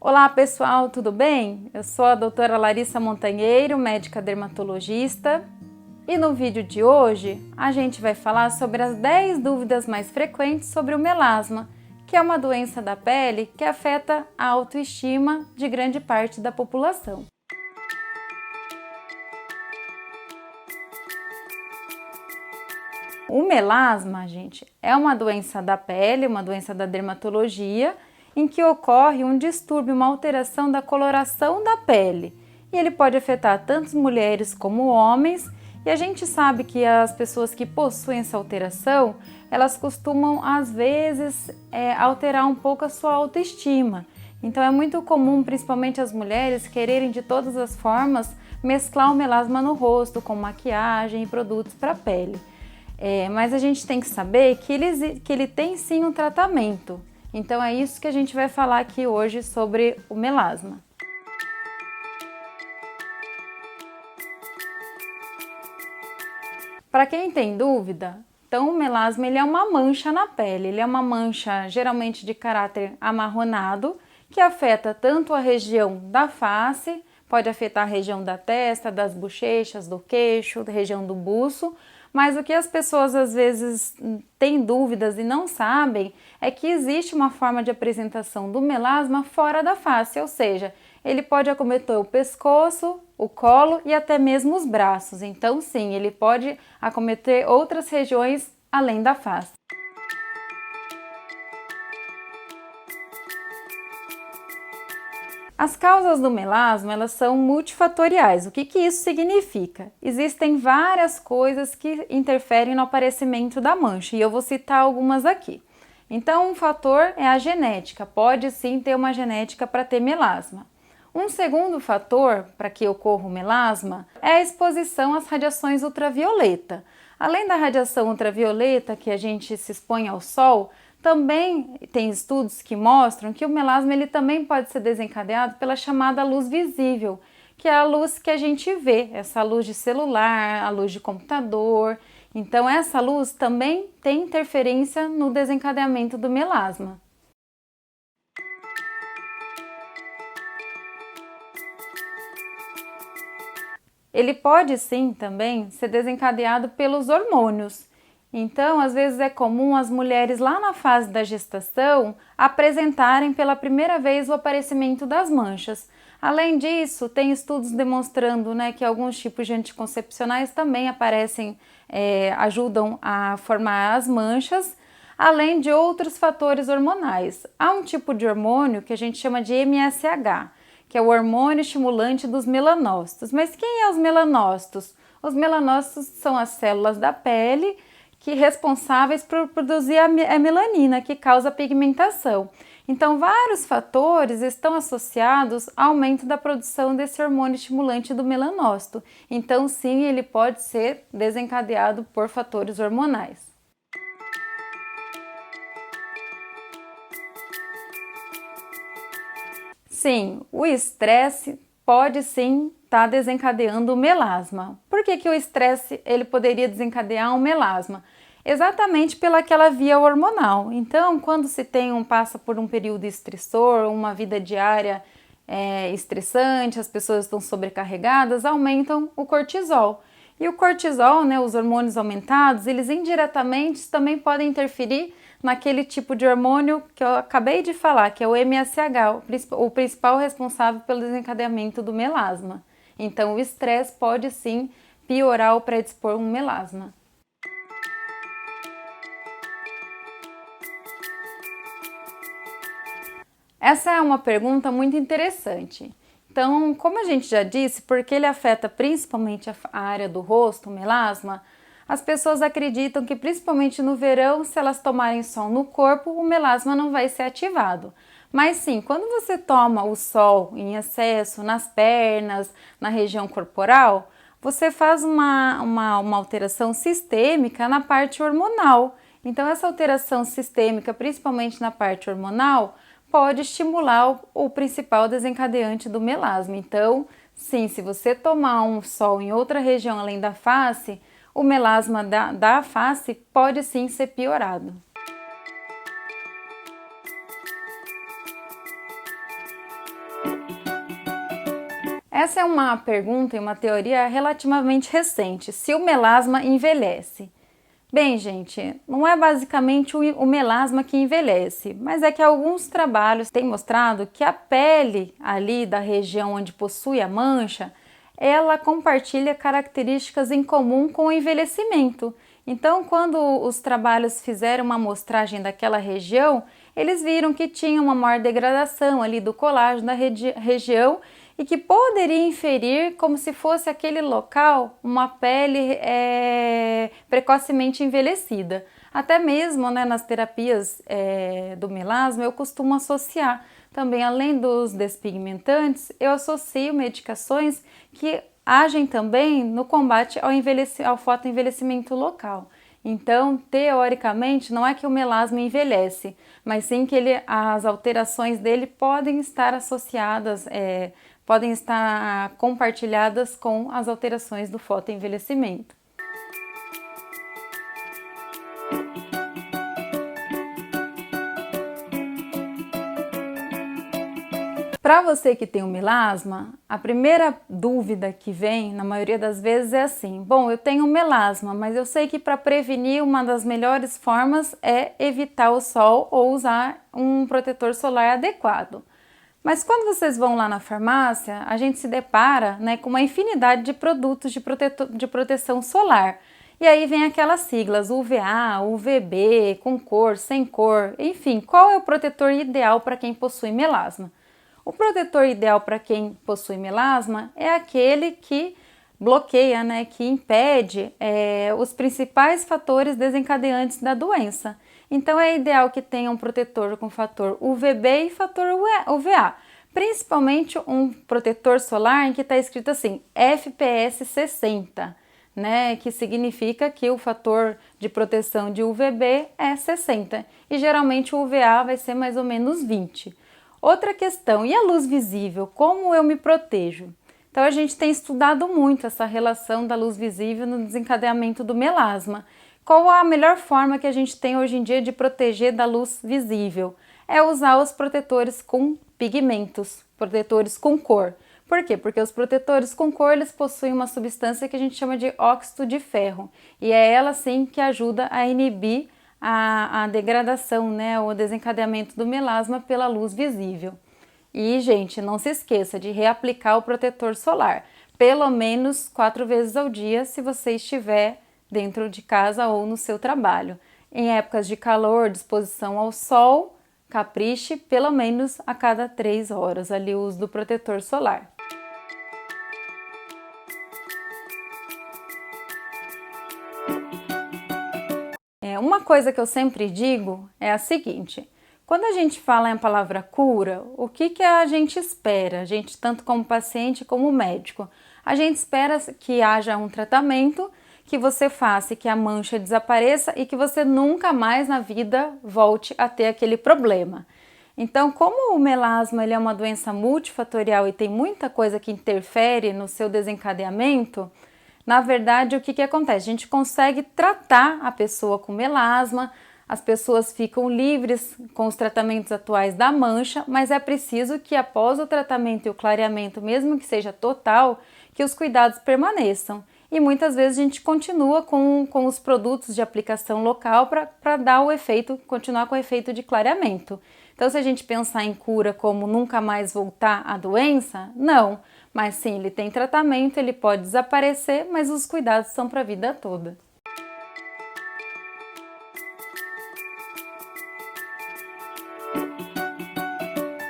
Olá pessoal, tudo bem? Eu sou a doutora Larissa Montanheiro, médica dermatologista, e no vídeo de hoje a gente vai falar sobre as 10 dúvidas mais frequentes sobre o melasma, que é uma doença da pele que afeta a autoestima de grande parte da população. O melasma, gente, é uma doença da pele, uma doença da dermatologia, em que ocorre um distúrbio, uma alteração da coloração da pele. E ele pode afetar tanto mulheres como homens, e a gente sabe que as pessoas que possuem essa alteração, elas costumam, às vezes, alterar um pouco a sua autoestima. Então é muito comum, principalmente as mulheres, quererem de todas as formas mesclar o melasma no rosto, com maquiagem e produtos para a pele. Mas a gente tem que saber que ele tem sim um tratamento. Então é isso que a gente vai falar aqui hoje sobre o melasma. Para quem tem dúvida, então o melasma ele é uma mancha na pele. Ele é uma mancha geralmente de caráter amarronado, que afeta tanto a região da face, pode afetar a região da testa, das bochechas, do queixo, da região do buço. Mas o que as pessoas às vezes têm dúvidas e não sabem é que existe uma forma de apresentação do melasma fora da face, ou seja, ele pode acometer o pescoço, o colo e até mesmo os braços. Então sim, ele pode acometer outras regiões além da face. As causas do melasma, elas são multifatoriais. O que isso significa? Existem várias coisas que interferem no aparecimento da mancha e eu vou citar algumas aqui. Então, um fator é a genética. Pode sim ter uma genética para ter melasma. Um segundo fator para que ocorra o melasma é a exposição às radiações ultravioleta. Além da radiação ultravioleta que a gente se expõe ao sol, também tem estudos que mostram que o melasma ele também pode ser desencadeado pela chamada luz visível, que é a luz que a gente vê, essa luz de celular, a luz de computador. Então essa luz também tem interferência no desencadeamento do melasma. Ele pode sim também ser desencadeado pelos hormônios. Então, às vezes é comum as mulheres lá na fase da gestação apresentarem pela primeira vez o aparecimento das manchas. Além disso, tem estudos demonstrando, que alguns tipos de anticoncepcionais também ajudam a formar as manchas, além de outros fatores hormonais. Há um tipo de hormônio que a gente chama de MSH, que é o hormônio estimulante dos melanócitos. Mas quem é os melanócitos? Os melanócitos são as células da pele responsáveis por produzir a melanina, que causa pigmentação. Então, vários fatores estão associados ao aumento da produção desse hormônio estimulante do melanócito. Então, sim, ele pode ser desencadeado por fatores hormonais. Sim, o estresse pode sim estar desencadeando o melasma. Por que o estresse ele poderia desencadear um melasma? Exatamente pelaquela via hormonal. Então, quando se passa por um período estressor, uma vida diária estressante, as pessoas estão sobrecarregadas, aumentam o cortisol. E o cortisol, os hormônios aumentados, eles indiretamente também podem interferir naquele tipo de hormônio que eu acabei de falar, que é o MSH, o principal responsável pelo desencadeamento do melasma. Então, o estresse pode sim piorar ou predispor um melasma. Essa é uma pergunta muito interessante. Então, como a gente já disse, porque ele afeta principalmente a área do rosto, o melasma, as pessoas acreditam que principalmente no verão, se elas tomarem sol no corpo, o melasma não vai ser ativado. Mas sim, quando você toma o sol em excesso nas pernas, na região corporal, você faz uma alteração sistêmica na parte hormonal. Então, essa alteração sistêmica, principalmente na parte hormonal, pode estimular o principal desencadeante do melasma. Então, sim, se você tomar um sol em outra região além da face, o melasma da face pode sim ser piorado. Essa é uma pergunta e uma teoria relativamente recente, se o melasma envelhece. Bem, gente, não é basicamente o melasma que envelhece, mas é que alguns trabalhos têm mostrado que a pele ali da região onde possui a mancha, ela compartilha características em comum com o envelhecimento. Então, quando os trabalhos fizeram uma amostragem daquela região, eles viram que tinha uma maior degradação ali do colágeno da região e que poderia inferir como se fosse aquele local uma pele precocemente envelhecida. Até mesmo, né, nas terapias do melasma eu costumo associar também, além dos despigmentantes, eu associo medicações que agem também no combate ao fotoenvelhecimento local. Então, teoricamente, não é que o melasma envelhece, mas sim que as alterações dele podem estar associadas, podem estar compartilhadas com as alterações do fotoenvelhecimento. Para você que tem o melasma, a primeira dúvida que vem, na maioria das vezes, é assim: bom, eu tenho melasma, mas eu sei que para prevenir uma das melhores formas é evitar o sol ou usar um protetor solar adequado. Mas quando vocês vão lá na farmácia, a gente se depara, né, com uma infinidade de produtos de proteção solar. E aí vem aquelas siglas UVA, UVB, com cor, sem cor, enfim, qual é o protetor ideal para quem possui melasma? O protetor ideal para quem possui melasma é aquele que bloqueia, né, que impede os principais fatores desencadeantes da doença. Então é ideal que tenha um protetor com fator UVB e fator UVA, principalmente um protetor solar em que está escrito assim, FPS 60, né, que significa que o fator de proteção de UVB é 60 e geralmente o UVA vai ser mais ou menos 20. Outra questão, e a luz visível? Como eu me protejo? Então a gente tem estudado muito essa relação da luz visível no desencadeamento do melasma. Qual a melhor forma que a gente tem hoje em dia de proteger da luz visível? É usar os protetores com pigmentos, protetores com cor. Por quê? Porque os protetores com cor, eles possuem uma substância que a gente chama de óxido de ferro. E é ela sim que ajuda a inibir a degradação, né, o desencadeamento do melasma pela luz visível. E, gente, não se esqueça de reaplicar o protetor solar, pelo menos 4 vezes ao dia, se você estiver dentro de casa ou no seu trabalho. Em épocas de calor, de exposição ao sol, capriche pelo menos a cada 3 horas ali o uso do protetor solar. Uma coisa que eu sempre digo é a seguinte: quando a gente fala em palavra cura, o que a gente espera? A gente, tanto como paciente como médico, a gente espera que haja um tratamento, que você faça que a mancha desapareça e que você nunca mais na vida volte a ter aquele problema. Então, como o melasma ele é uma doença multifatorial e tem muita coisa que interfere no seu desencadeamento, na verdade, o que acontece? A gente consegue tratar a pessoa com melasma, as pessoas ficam livres com os tratamentos atuais da mancha, mas é preciso que após o tratamento e o clareamento, mesmo que seja total, que os cuidados permaneçam. E muitas vezes a gente continua com os produtos de aplicação local para dar o efeito, continuar com o efeito de clareamento. Então, se a gente pensar em cura como nunca mais voltar à doença, não. Mas sim, ele tem tratamento, ele pode desaparecer, mas os cuidados são para a vida toda.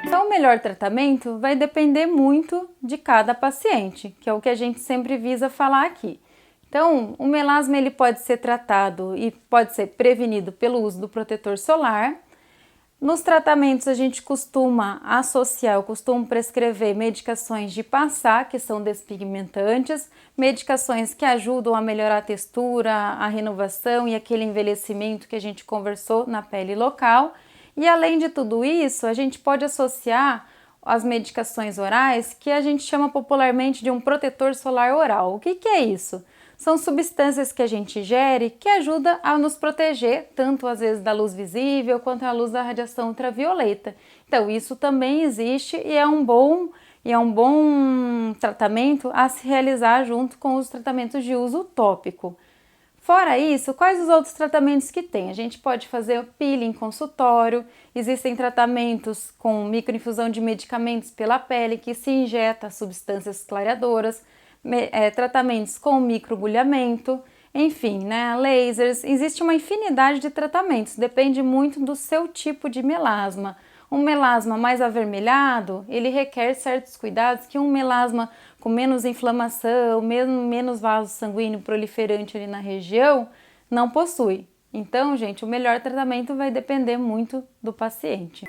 Então, o melhor tratamento vai depender muito de cada paciente, que é o que a gente sempre visa falar aqui. Então, o melasma ele pode ser tratado e pode ser prevenido pelo uso do protetor solar. Nos tratamentos a gente costuma associar, eu costumo prescrever medicações de passar, que são despigmentantes, medicações que ajudam a melhorar a textura, a renovação e aquele envelhecimento que a gente conversou na pele local. E além de tudo isso, a gente pode associar as medicações orais, que a gente chama popularmente de um protetor solar oral. O que é isso? São substâncias que a gente ingere que ajudam a nos proteger, tanto às vezes da luz visível quanto à luz da radiação ultravioleta. Então isso também existe e é um bom e é um bom tratamento a se realizar junto com os tratamentos de uso tópico. Fora isso, quais os outros tratamentos que tem? A gente pode fazer peeling em consultório, existem tratamentos com microinfusão de medicamentos pela pele que se injeta substâncias clareadoras, tratamentos com microagulhamento, enfim, né, lasers, existe uma infinidade de tratamentos, depende muito do seu tipo de melasma. Um melasma mais avermelhado, ele requer certos cuidados que um melasma com menos inflamação, menos vaso sanguíneo proliferante ali na região, não possui. Então, gente, o melhor tratamento vai depender muito do paciente.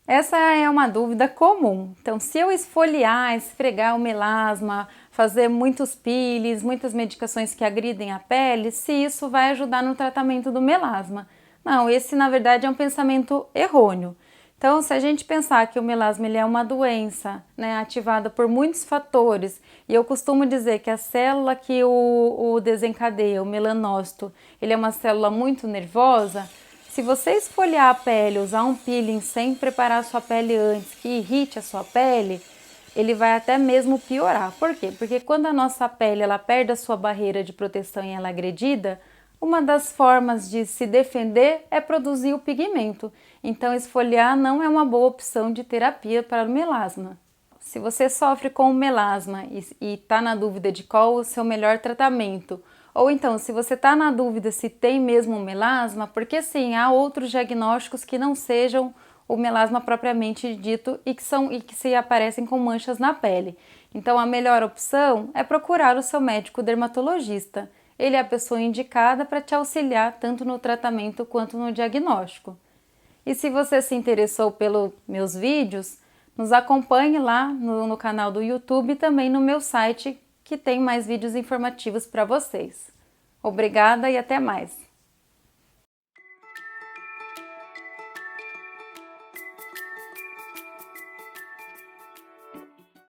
Essa é uma dúvida comum. Então, se eu esfoliar, esfregar o melasma, fazer muitos peelings, muitas medicações que agridem a pele, se isso vai ajudar no tratamento do melasma. Não, esse na verdade é um pensamento errôneo. Então, se a gente pensar que o melasma ele é uma doença, né, ativada por muitos fatores, e eu costumo dizer que a célula que o desencadeia, o melanócito, ele é uma célula muito nervosa. Se você esfoliar a pele, usar um peeling sem preparar a sua pele antes, que irrite a sua pele, ele vai até mesmo piorar. Por quê? Porque quando a nossa pele ela perde a sua barreira de proteção e ela é agredida, uma das formas de se defender é produzir o pigmento. Então, esfoliar não é uma boa opção de terapia para o melasma. Se você sofre com o melasma e está na dúvida de qual o seu melhor tratamento, ou então, se você está na dúvida se tem mesmo melasma, porque sim, há outros diagnósticos que não sejam o melasma propriamente dito e que se aparecem com manchas na pele. Então, a melhor opção é procurar o seu médico dermatologista. Ele é a pessoa indicada para te auxiliar tanto no tratamento quanto no diagnóstico. E se você se interessou pelos meus vídeos, nos acompanhe lá no canal do YouTube e também no meu site, que tem mais vídeos informativos para vocês. Obrigada e até mais!